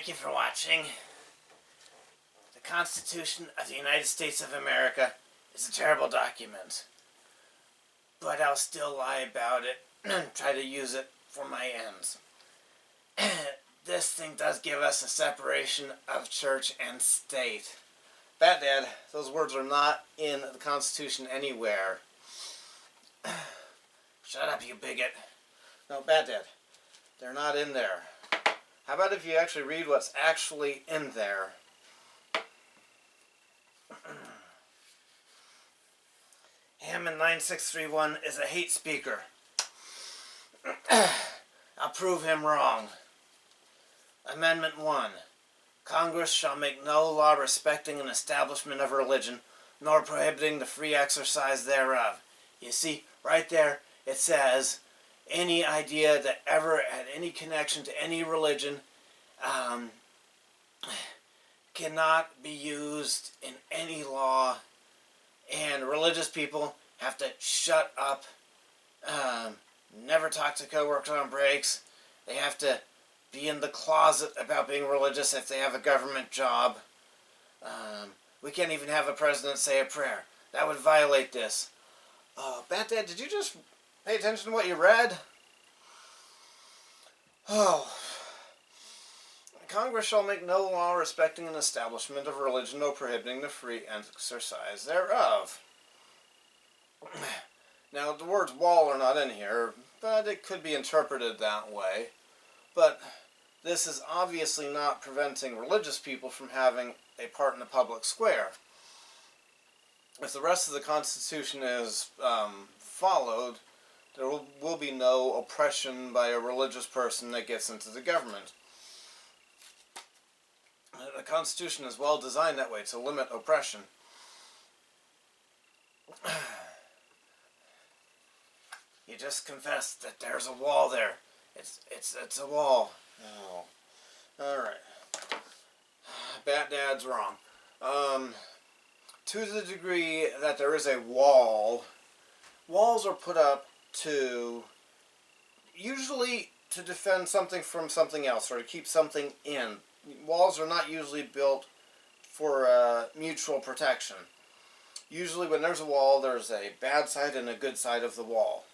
Thank you for watching. The Constitution of the United States of America is a terrible document, but I'll still lie about it and try to use it for my ends. This thing does give us a separation of church and state. Batdad, those words are not in the Constitution anywhere. Shut up, you bigot. No, Batdad, they're not in there. How about if you actually read what's actually in there? Hammond 9631 is a hate speaker. I'll prove him wrong. Amendment 1. Congress shall make no law respecting an establishment of religion, nor prohibiting the free exercise thereof. You see, right there, it says, any idea that ever had any connection to any religion cannot be used in any law, and religious people have to shut up, never talk to coworkers on breaks. They have to be in the closet about being religious if they have a government job. We can't even have a president say a prayer. That would violate this. Batdad, did you just pay attention to what you read? Oh. Congress shall make no law respecting an establishment of religion, nor prohibiting the free exercise thereof. Now, the words wall are not in here, but it could be interpreted that way. But this is obviously not preventing religious people from having a part in the public square. If the rest of the Constitution is followed, there will be no oppression by a religious person that gets into the government. The Constitution is well designed that way, to limit oppression. You just confessed that there's a wall there. It's a wall. Oh. Alright. Batdad's wrong. To the degree that there is a wall, walls are put up to, usually to defend something from something else, or to keep something in. Walls are not usually built for mutual protection. Usually when there's a wall, there's a bad side and a good side of the wall.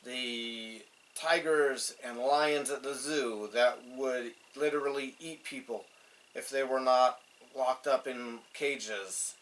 The tigers and lions at the zoo that would literally eat people if they were not locked up in cages,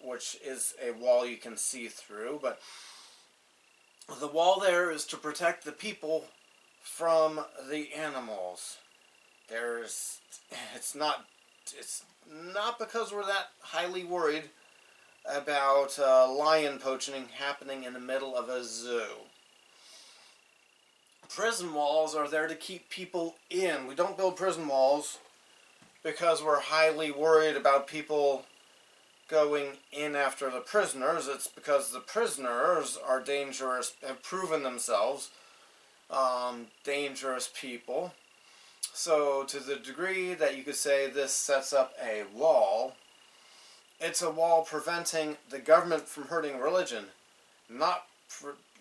which is a wall you can see through. But the wall there is to protect the people from the animals. It's not because we're that highly worried about lion poaching happening in the middle of a zoo. Prison walls are there to keep people in. We don't build prison walls because we're highly worried about people going in after the prisoners. It's because the prisoners are dangerous, have proven themselves dangerous people. So to the degree that you could say this sets up a wall, it's a wall preventing the government from hurting religion.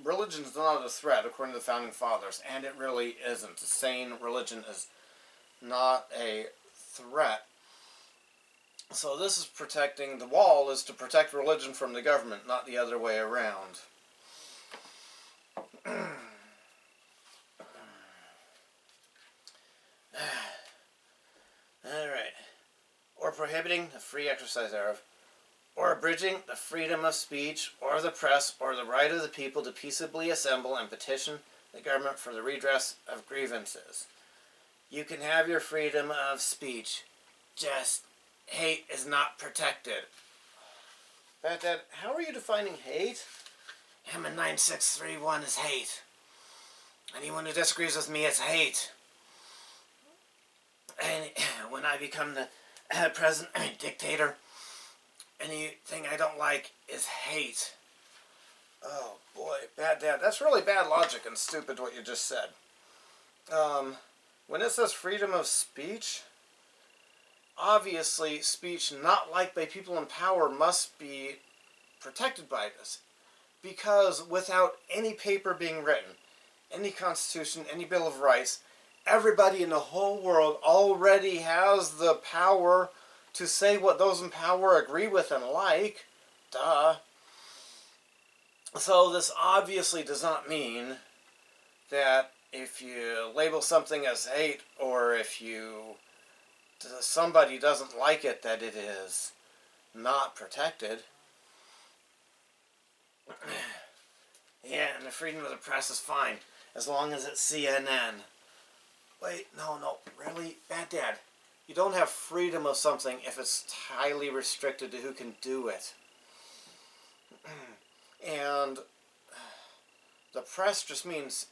Religion's not a threat, according to the Founding Fathers, and it really isn't. A sane religion is not a threat. So this is protecting, the wall is to protect religion from the government, not the other way around. Alright. Or prohibiting the free exercise thereof, or abridging the freedom of speech, or the press, or the right of the people to peaceably assemble and petition the government for the redress of grievances. You can have your freedom of speech, just hate is not protected. Batdad, how are you defining hate? Hammond 9631 is hate. Anyone who disagrees with me is hate. And when I become the president, dictator, anything I don't like is hate. Oh boy, Batdad, that's really bad logic and stupid what you just said. When it says freedom of speech, obviously speech not liked by people in power must be protected by this. Because without any paper being written, any constitution, any Bill of Rights, everybody in the whole world already has the power to say what those in power agree with and like. Duh. So this obviously does not mean that if you label something as hate, or if somebody doesn't like it, that it is not protected. Yeah, and the freedom of the press is fine, as long as it's CNN. Wait, no, really? Batdad, you don't have freedom of something if it's highly restricted to who can do it. And the press just means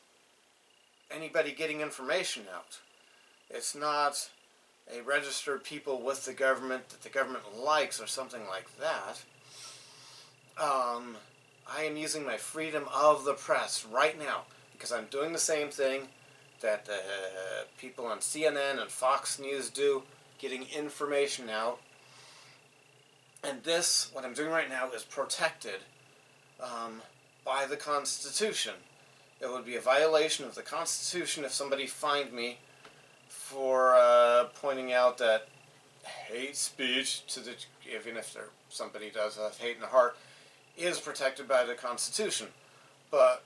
anybody getting information out. It's not a registered people with the government that the government likes or something like that. I am using my freedom of the press right now because I'm doing the same thing that people on CNN and Fox News do, getting information out. And this, what I'm doing right now, is protected by the Constitution. It would be a violation of the Constitution if somebody fined me for pointing out that hate speech, even if somebody does have hate in the heart, is protected by the Constitution. But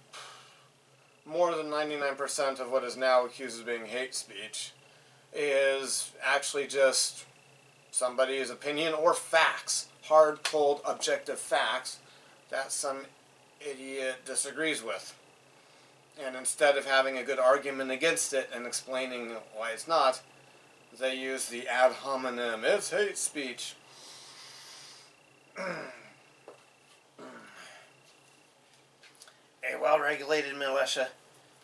more than 99% of what is now accused of being hate speech is actually just somebody's opinion or facts, hard, cold, objective facts that some idiot disagrees with. And instead of having a good argument against it and explaining why it's not, they use the ad hominem, it's hate speech. A well-regulated militia,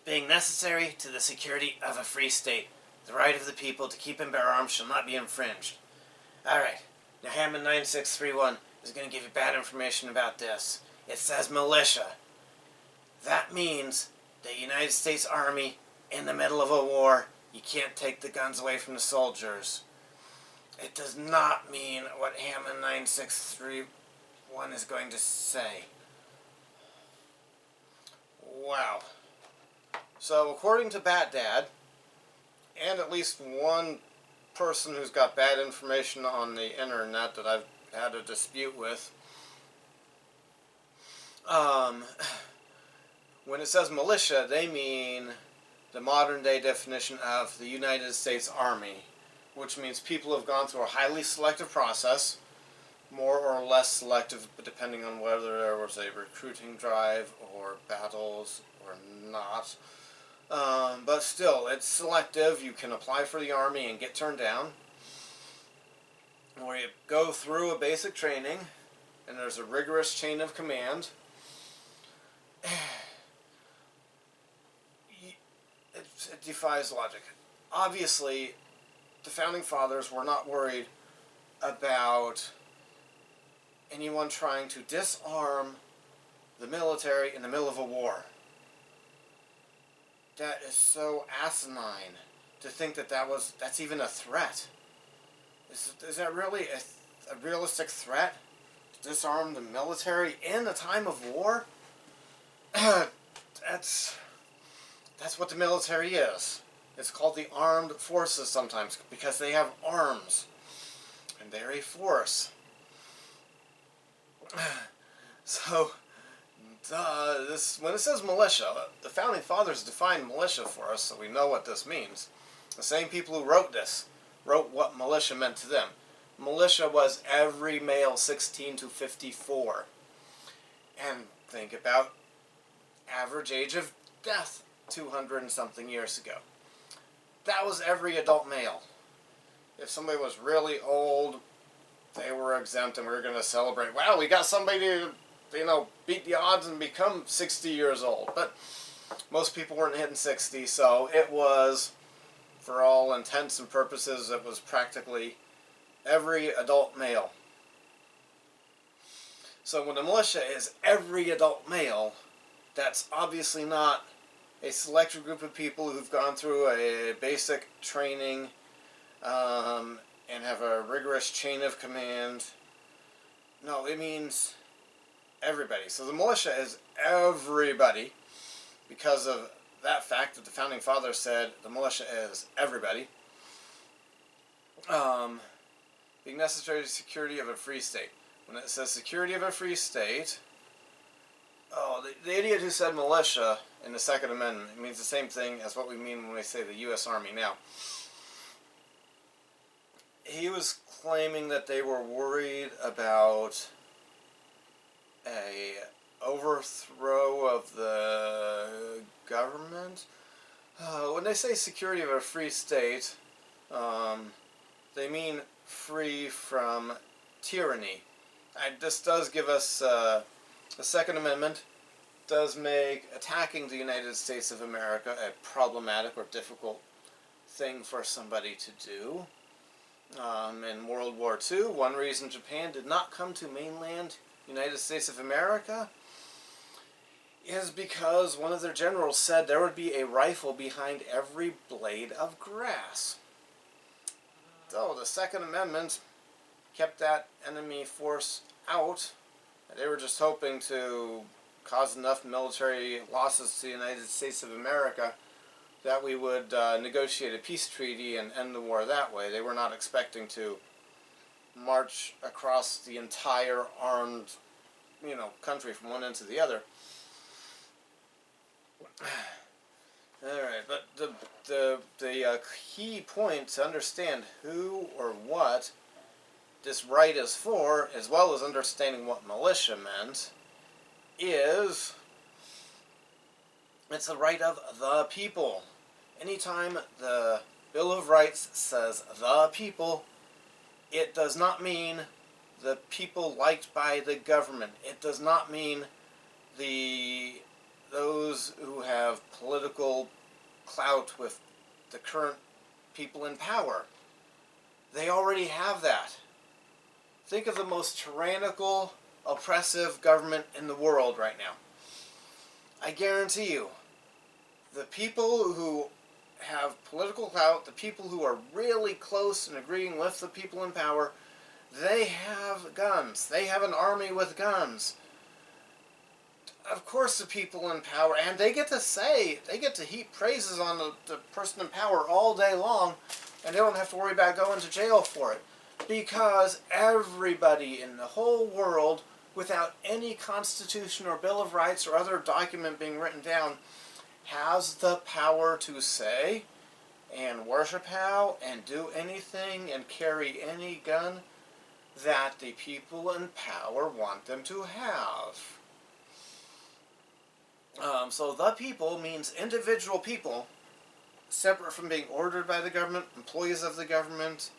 being necessary to the security of a free state, the right of the people to keep and bear arms shall not be infringed. Alright, now Hammond 9631 is going to give you bad information about this. It says militia. That means the United States Army in the middle of a war. You can't take the guns away from the soldiers. It does not mean what Hammond 9631 is going to say. Wow. So according to Batdad, and at least one person who's got bad information on the internet that I've had a dispute with, when it says militia, they mean the modern day definition of the United States Army, which means people who have gone through a highly selective process, more or less selective, depending on whether there was a recruiting drive or battles or not. But still, it's selective. You can apply for the Army and get turned down, where you go through a basic training, and there's a rigorous chain of command. It defies logic. Obviously, the Founding Fathers were not worried about anyone trying to disarm the military in the middle of a war. That is so asinine to think that that's even a threat. Is that really a realistic threat? To disarm the military in a time of war? That's what the military is. It's called the armed forces sometimes because they have arms. And they're a force. So, when it says militia, the Founding Fathers defined militia for us, so we know what this means. The same people who wrote this wrote what militia meant to them. Militia was every male 16 to 54. And think about average age of death 200 and something years ago. That was every adult male. If somebody was really old, they were exempt, and we were going to celebrate. Wow, we got somebody to, beat the odds and become 60 years old. But most people weren't hitting 60, so it was, for all intents and purposes, it was practically every adult male. So when the militia is every adult male, that's obviously not a selected group of people who've gone through a basic training and have a rigorous chain of command. No, it means everybody. So the militia is everybody because of that fact that the Founding Fathers said the militia is everybody, being necessary to security of a free state. When it says security of a free state, the idiot who said militia in the Second Amendment, it means the same thing as what we mean when we say the U.S. Army now. He was claiming that they were worried about a overthrow of the government. When they say security of a free state, they mean free from tyranny. This does give us, the Second Amendment does make attacking the United States of America a problematic or difficult thing for somebody to do. In World War II, one reason Japan did not come to mainland United States of America is because one of their generals said there would be a rifle behind every blade of grass. So the Second Amendment kept that enemy force out. They were just hoping to cause enough military losses to the United States of America that we would negotiate a peace treaty and end the war that way. They were not expecting to march across the entire armed, country from one end to the other. Alright, but the key point to understand who or what this right is for, as well as understanding what militia meant, is it's the right of the people. Anytime the Bill of Rights says the people, it does not mean the people liked by the government. It does not mean those who have political clout with the current people in power. They already have that. Think of the most tyrannical, oppressive government in the world right now. I guarantee you, the people who have political clout, the people who are really close and agreeing with the people in power, they have guns. They have an army with guns. Of course the people in power, and they get to heap praises on the person in power all day long, and they don't have to worry about going to jail for it. Because everybody in the whole world, without any constitution or Bill of Rights or other document being written down, has the power to say and worship how and do anything and carry any gun that the people in power want them to have. So the people means individual people, separate from being ordered by the government, employees of the government,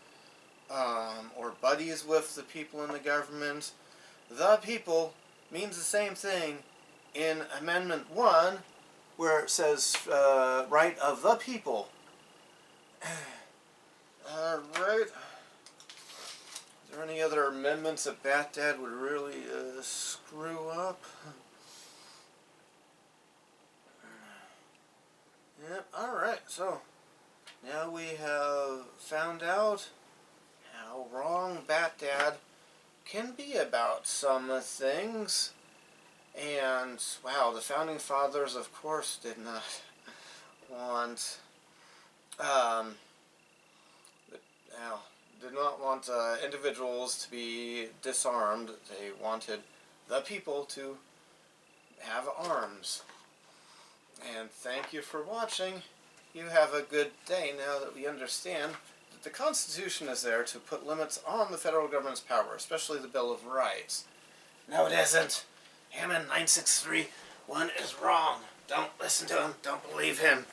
or buddies with the people in the government. The people means the same thing in Amendment 1, where it says right of the people. Alright. Is there any other amendments that Batdad would really screw up? Yep, alright, so now we have found out how wrong Batdad can be about some things. And, wow, the Founding Fathers, of course, did not want, individuals to be disarmed. They wanted the people to have arms. And thank you for watching. You have a good day now that we understand that the Constitution is there to put limits on the federal government's power, especially the Bill of Rights. No, it isn't. Hammond 9631 is wrong. Don't listen to him. Don't believe him.